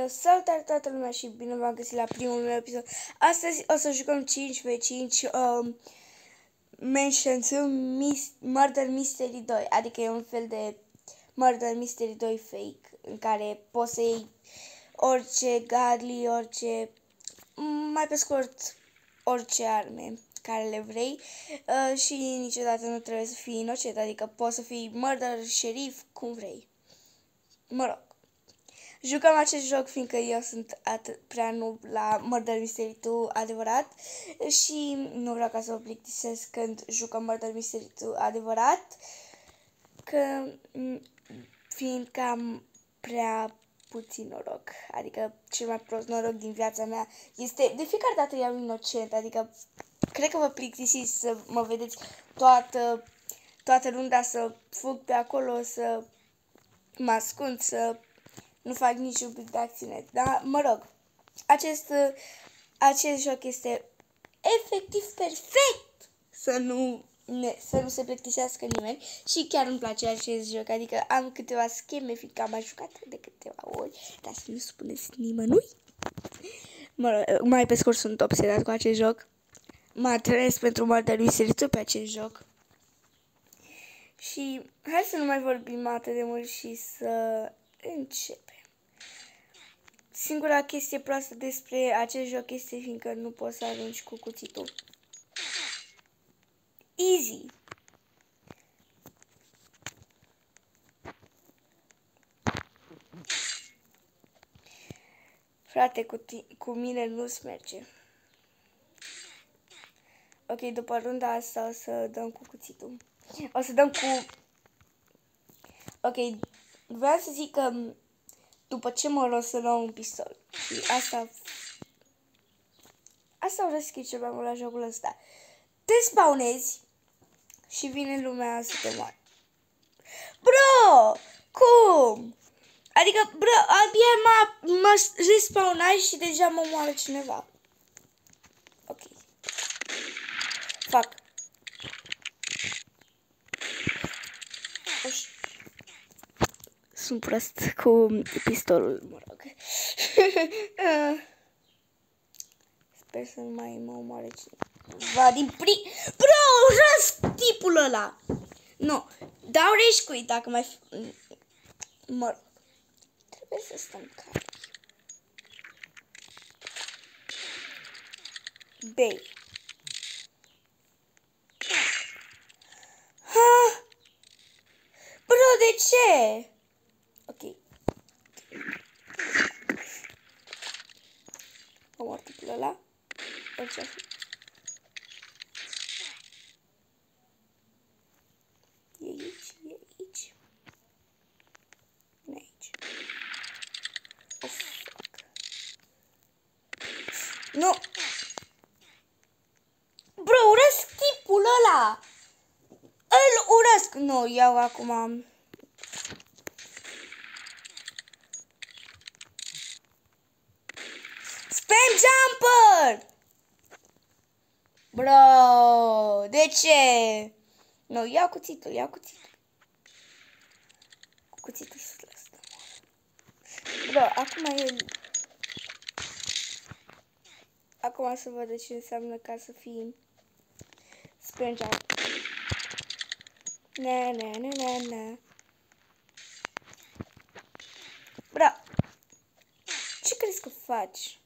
Salutare toată lumea și bine v-am găsit la primul meu episod. Astăzi o să jucăm 5v5 Mansion 2 Murder Mystery 2. Adică e un fel de Murder Mystery 2 fake în care poți să iei orice gadli, orice, mai pe scurt, orice arme care le vrei și niciodată nu trebuie să fii inocent, adică poți să fii murder, șerif, cum vrei. Mă rog. Jucăm acest joc fiindcă eu sunt prea noob la Murder Mystery 2 adevărat și nu vreau ca să vă plictisesc când jucăm Murder Mystery 2 adevărat, că fiindcă am prea puțin noroc, adică cel mai prost noroc din viața mea este de fiecare dată iau inocent, adică cred că vă plictisiți să mă vedeți toată runda să fug pe acolo, să mă ascund, să nu fac niciun pic de acțiune, dar mă rog, acest joc este efectiv perfect să nu se plictisească nimeni și chiar îmi place acest joc, adică am câteva scheme, fiindcă am mai jucat de câteva ori, dar să nu spuneți nimănui. Mă rog, mai pe scurt sunt obsedat cu acest joc, mă trăiesc pentru Murder Mystery 2 pe acest joc și hai să nu mai vorbim atât de mult și să începem. Singura chestie proastă despre acest joc este fiindcă nu poți să arunci cu cuțitul. Easy! Frate, cu mine nu-ți merge. Ok, după runda asta o să dăm cu cuțitul. O să dăm cu... Ok, vreau să zic că după ce mă rog să luăm un pistol. Și asta vreau să schimb cel mai mult la jocul ăsta. Te spawnezi și vine lumea să te moare. Bro! Cum? Adică, bro, abia mă respawnai și deja mă moare cineva. Ok. Fac. Sunt prost cu pistolul, mă rog. Sper să nu mai mă omoare cineva din Bro, răs tipul ăla! Nu, dau rage quit dacă mai... Mă rog. Trebuie să stăm calmi. Bei. Ha! Bro, de ce? Ok. Omor tipul ăla. Orice-a fi. E aici, e aici. Nu aici. Oh, fuck. Nu! Bro, urăsc tipul ăla! Îl urăsc! Nu, iau acum... Spam jumper! Bro, de ce? Nu, iau cuțitul, iau cuțitul. Cu cuțitul să lăsăm. Bro, acum e... Acum să văd ce înseamnă ca să fii spam jumper. Na. Bro, ce crezi că faci?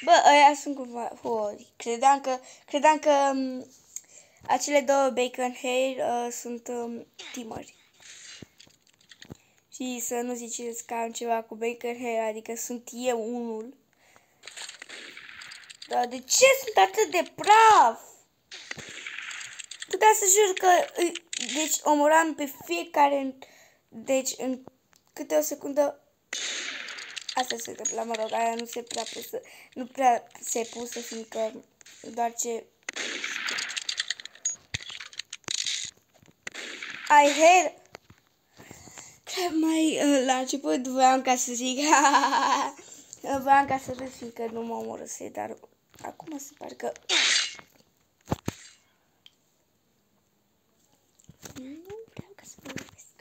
Bă, ăia sunt cumva hori. Credeam că acele două bacon hair sunt teamări. Și să nu ziceți că am ceva cu bacon hair, adică sunt eu unul. Dar de ce sunt atât de praf? Putea să jur că... Deci omoram pe fiecare... Deci în câte o secundă... Asta se întâmplă, mă rog, aia nu prea se pusă, fiindcă doar ce... I hate... Mai la început voiam ca să zic... voiam ca să râd, fiindcă nu mă omorâse, dar Acum se pare că... Nu vreau ca să mă lovesc.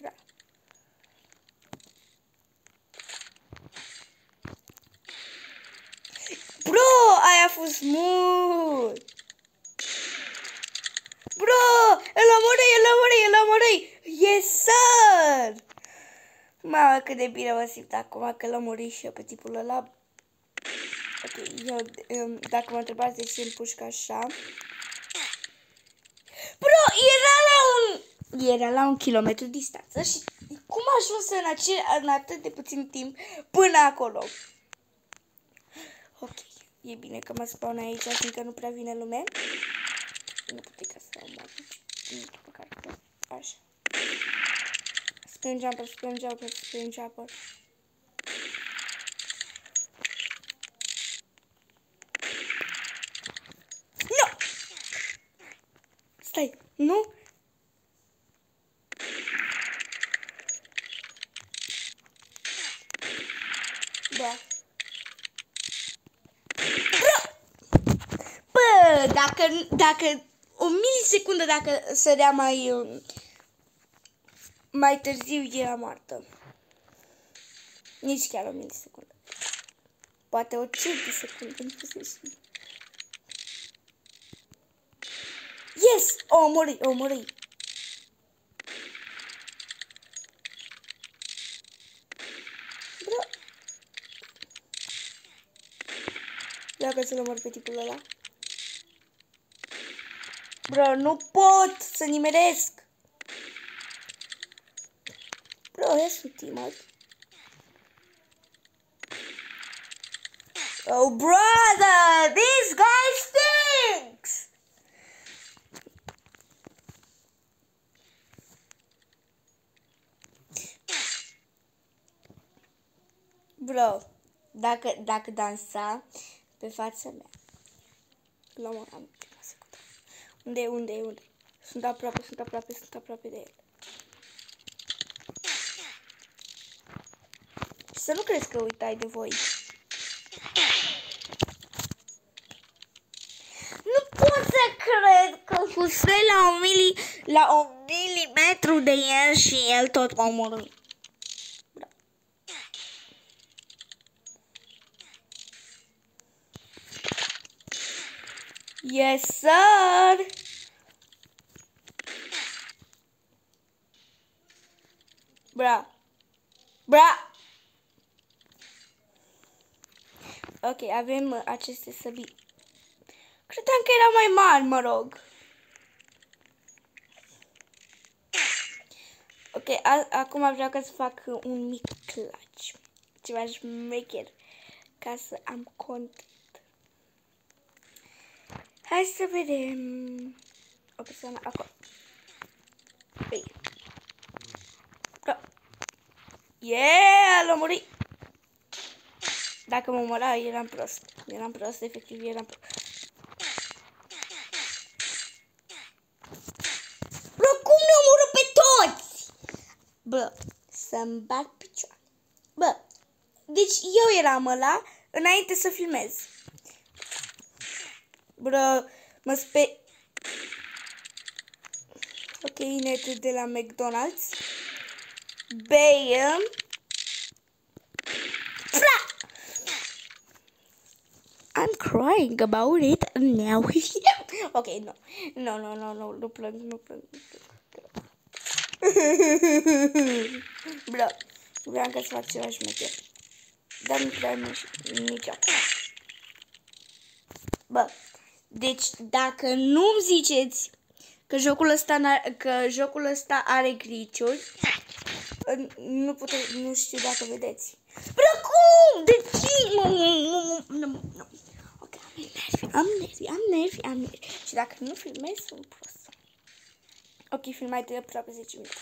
Bra. Bro, aia a fost mult! Bro, îl omorâi! Yes, sir! Mamă, cât de bine mă simt acum că l-am omorât și eu pe tipul ăla. Ok, eu, dacă mă întrebați de ce îmi pușcă așa... Bro, era la un kilometru distanță și cum a ajuns în atât de puțin timp până acolo? Ok, e bine că mă spawn aici, fiindcă nu prea vine lume. Nu putea ca să o mă așa. Spin jumper. No! Stai, nu? Da. Bă, dacă o milisecundă, dacă sărea mai târziu, era moartă. Nici chiar o milisecundă. Poate o 5 secunde, nu știu. Yes! O omorâi. Bro. Dacă să-l omor pe tipul ăla. Bro, nu pot să nimeresc. Bro, yes, ultimate. Oh, brother, this guy stinks. Bro, dacă dansa pe fața mea, l-am Unde? Sunt aproape de el. Și să nu crezi că uitai de voi. Nu pot să cred că fusei la un milimetru de el și el tot m-a omorât. Yes, sir! Bra! Ok, avem aceste săbii. Credeam că erau mai mari, mă rog. Ok, acum vreau ca să fac un mic clutch. Ceva șmecher. Ca să am content. Hai să vedem. O persoană acolo. Păi. Yeah, l-am murit. Dacă mă omora, eram prost, efectiv eram prost. Bă, cum ne omoră pe toți? Bă, să-mi bag picioare. Bă, deci eu eram ăla înainte să filmez. Bă, mă sper... Ok, netul de la McDonald's. Bam. I'm crying about it now. Ok, nu plâng. Bro, vreau ca să fac ceva șmecher. Dar nu prea nici acum. Bă, deci dacă nu-mi ziceți că jocul ăsta are glitch-uri, nu știu dacă vedeți. Bă, cum? De ce? Nu. Ok, am nervi. Și dacă nu filmez, sunt prost. Ok, filmai de aproape 10 minute.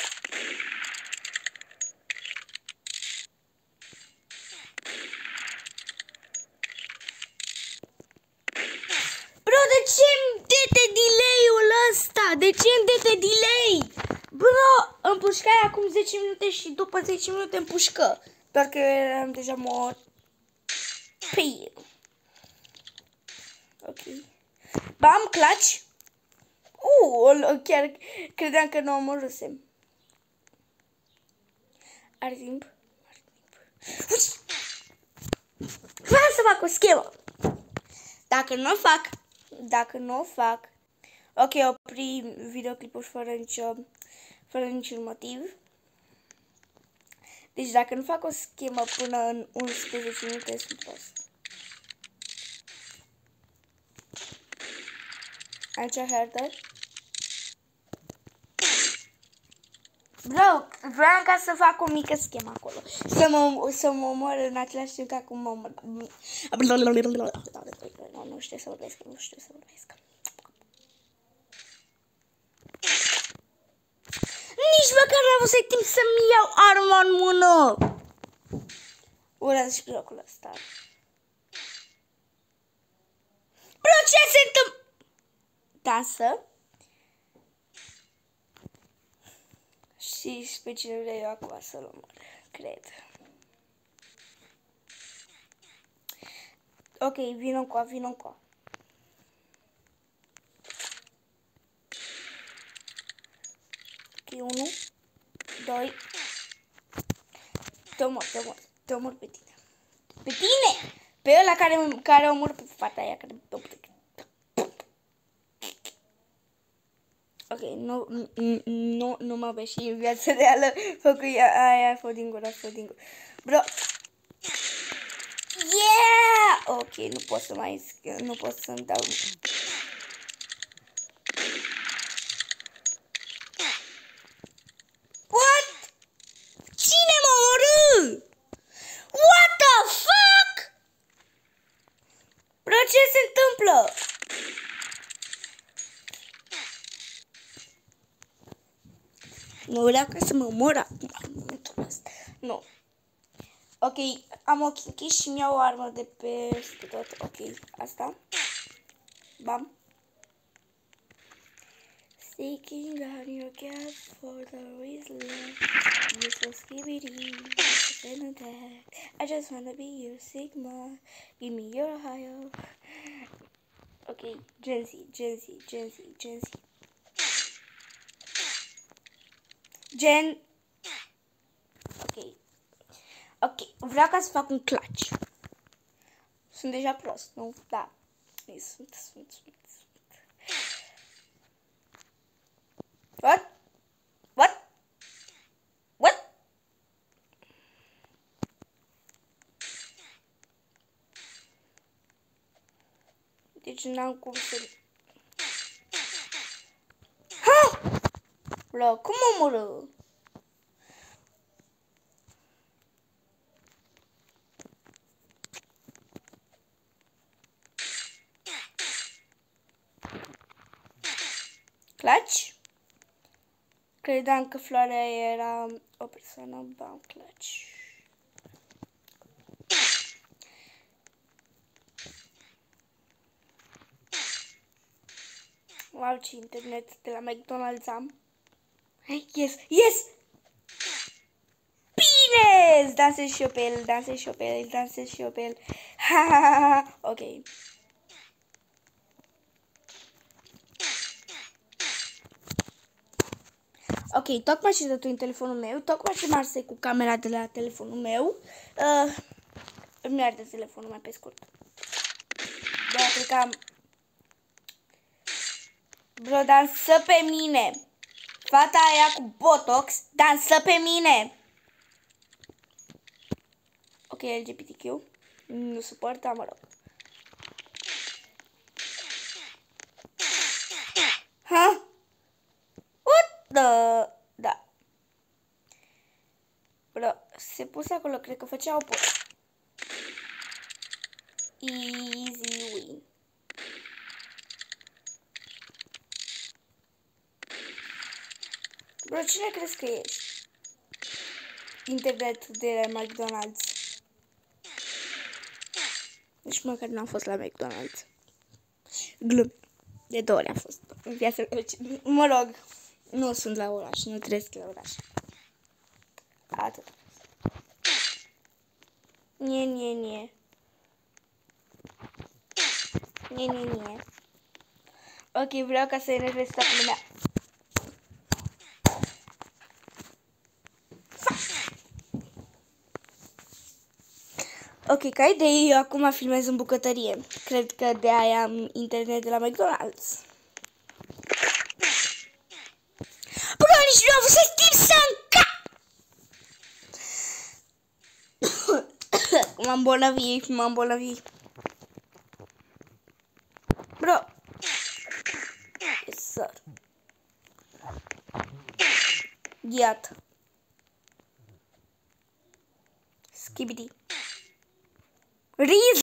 Bro, de ce îmi dete delay-ul ăsta? De ce îmi dete delay? Bro, îmi pușcai acum 10 minute și după 10 minute îmi pușcă. Doar că eu eram deja mort. Păi. Ok. Bam, clutch. Chiar credeam că nu omorâsem. Are timp. Vreau să fac o schemă. Dacă nu o fac, ok, opri videoclipul fără niciun motiv. Deci dacă nu fac o schemă până în 11 minute, sunt prost. Aici harder. Vreau ca să fac o mică schemă acolo. Să mă omor în același timp ca cum mă omor. Nu știu să vorbesc, Nici măcar n-am avut timp să-mi iau arma în mână. Urăsc și jocul ăsta. Bro, ce se întâmplă? Dansă. Și pe cine vreau eu acum să-l omor, cred. Ok, vino încoa. Ok, 1, 2. Te omor pe tine. Pe tine! Pe ăla care omor pe fata aia. Ok, nu mă vezi și în viața reală. Aia a fost din gură. Bro. Yeah! Ok, nu pot să-mi dau. What? Cine m-a omorât? What the fuck? Bro, ce se întâmplă? Nu vreau ca să mă omor acum. Nu. Ok, am ochii închiși și mi-au o armă de peste tot. Ok, asta. Bam. Seeking out your cat for the reason you so skibidi in attack. I just wanna be your Sigma. Give me your higher. Ok, Gen Z. Ok, vreau ca să fac un clutch. Sunt deja prost, nu? Da. Sunt. What? Deci n-am cum să... Ha! Bro, cum omoră? Clutch? Credeam că floarea era o persoană. Bam, clutch. Wow, ce internet de la McDonald's am. Yes! Bine! Dansez și eu pe el. Ha! Ok. Ok, tocmai ce dă tu în telefonul meu, tocmai ce Marse cu camera de la telefonul meu. Îmi arde telefonul mai pe scurt. Bă, cred că am... Bro, dansă pe mine. Fata aia cu botox, dansă pe mine. Ok, LGBTQ. Nu suport, dar mă rog. Ha? What the... Da. Bro, se pus acolo, cred că făcea o poză. Easy win. Bro, cine crezi că ești? Internet de la McDonald's. Nici măcar n-am fost la McDonald's. Glum. De 2 ori am fost în viața. Mă rog, nu sunt la oraș, nu trăiesc la oraș. Atât. Nie. Nie. Ok, vreau ca să enervez toată lumea. Ok, ca idee, eu acum filmez în bucătărie. Cred că de aia am internet de la McDonald's. Bro, nici nu am avut să timp să înca... M-am bolnăvit. Bro. Yes, sir. Ghiat. Skibidi. Riz.